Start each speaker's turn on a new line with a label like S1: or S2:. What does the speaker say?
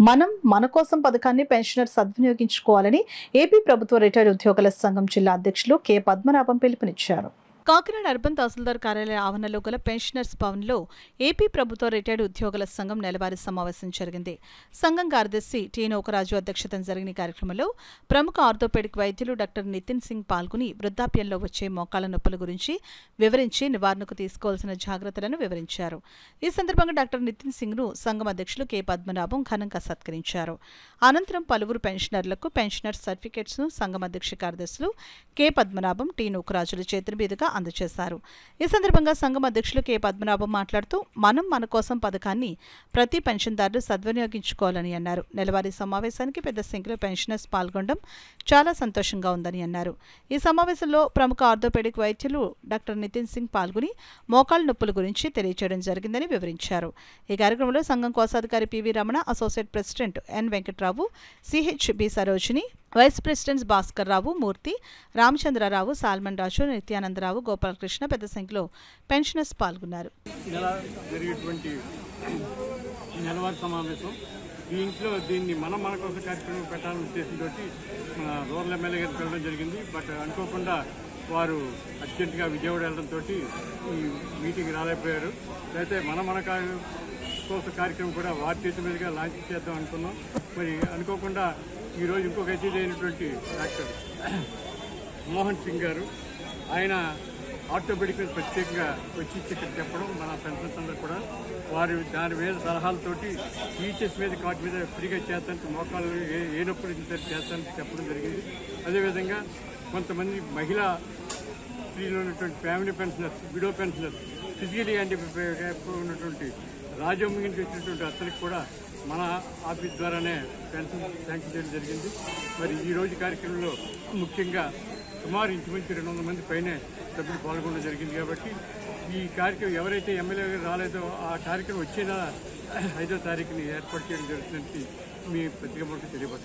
S1: మనం మన కోసం పథకాన్ని పెన్షనర్ సద్వినియోగించుకోవాలని ఏపీ ప్రభుత్వ రిటైర్డ్ ఉద్యోగుల సంఘం జిల్లా అధ్యక్షులు కె పద్మనాభం పిలుపునిచ్చారు. కాకినాడ అర్బన్ తహసీల్దార్ కార్యాలయ ఆవరణలో గల పెన్షనర్స్ భవన్లో ఏపీ ప్రభుత్వ రిటైర్డ్ ఉద్యోగుల సంఘం నెలవారీ సమావేశం జరిగింది. సంఘం కార్యదర్శి టి నోకరాజు అధ్యక్షతన జరిగిన కార్యక్రమంలో ప్రముఖ ఆర్థోపెడిక్ వైద్యులు డాక్టర్ నితిన్ సింగ్ పాల్గొని వృద్ధాప్యంలో వచ్చే మోకాళ్ల నొప్పుల గురించి వివరించి నివారణకు తీసుకోవాల్సిన జాగ్రత్తలను వివరించారు. ఈ సందర్భంగా డాక్టర్ నితిన్ సింగ్ ను సంఘం అధ్యక్షులు కె పద్మనాభం ఘనంగా సత్కరించారు. అనంతరం పలువురు పెన్షనర్లకు పెన్షనర్ సర్టిఫికెట్స్ ను సంఘం అధ్యక్ష కార్యదర్శులు కె పద్మనాభం టి నోకరాజుల చేతుల మీదుగా అందజేశారు. ఈ సందర్భంగా సంఘం అధ్యక్షులు కె పద్మనాభం మాట్లాడుతూ మనం మన కోసం పథకాన్ని ప్రతి పెన్షన్దారులు సద్వినియోగించుకోవాలని అన్నారు. నెలవారీ సమావేశానికి పెద్ద సంఖ్యలో పెన్షనర్స్ పాల్గొనడం చాలా సంతోషంగా ఉందని అన్నారు. ఈ సమావేశంలో ప్రముఖ ఆర్థోపెడిక్ వైద్యులు డాక్టర్ నితిన్ సింగ్ పాల్గొని మోకాళ్ల నొప్పుల గురించి తెలియజేయడం జరిగిందని వివరించారు. ఈ కార్యక్రమంలో సంఘం కోశాధికారి PV Ramana, associate president N Venkatrao, CHB Sarojini, vice presidents Bhaskar Rao, Murthy, Ramachandrarao, Solomon Raju, Nityanandarao, Gopalakrishna పెద్ద సంఖ్యలో పెన్షనర్స్ పాల్గొన్నారు.
S2: నెలవారీ సమావేశం దీన్ని మన కోసం కార్యక్రమం పెట్టాలని ఉద్దేశంతో రూరల్ ఎమ్మెల్యే గారు పిలవడం జరిగింది. బట్ అనుకోకుండా వారు అర్జెంటుగా విజయవాడ వెళ్ళడంతో ఈ మీటింగ్ రాలేకపోయారు. అయితే మన కోసం కార్యక్రమం కూడా వారి చేతి మీదుగా లాంచ్ చేద్దాం అనుకున్నాం. మరి అనుకోకుండా ఈరోజు ఇంకొక అతిథి అయినటువంటి డాక్టర్ మోహన్ సింగ్ గారు, ఆయన ఆర్థోపెడిక్ మీద ప్రత్యేకంగా వచ్చి ఇక్కడ చెప్పడం, మన పెన్షన్స్ అందరూ కూడా వారి దాని మీద సలహాలతోటి ఈచెస్ మీద కాట్ మీద ఫ్రీగా చేస్తానికి, మోకాళ్ళు ఏ నొప్పులు చేస్తానికి చెప్పడం జరిగింది. అదేవిధంగా కొంతమంది మహిళా స్త్రీలు ఉన్నటువంటి family pensioners, widow pensioners, physically handicap ఉన్నటువంటి రాజమ్మ నుంచి వచ్చినటువంటి అతనికి కూడా మన ఆఫీస్ ద్వారానే పెన్షన్ శాంక్షన్ చేయడం జరిగింది. మరి ఈరోజు కార్యక్రమంలో ముఖ్యంగా సుమారు ఇంచుమించు 200 మంది పైనే సభ్యులు పాల్గొనడం జరిగింది. కాబట్టి ఈ కార్యక్రమం ఎవరైతే ఎమ్మెల్యే గారు రాలేదో ఆ కార్యక్రమం వచ్చే నెల 5వ తారీఖుని ఏర్పాటు చేయడం జరుగుతుందని మీ పత్రిక తెలియపడుతుంది.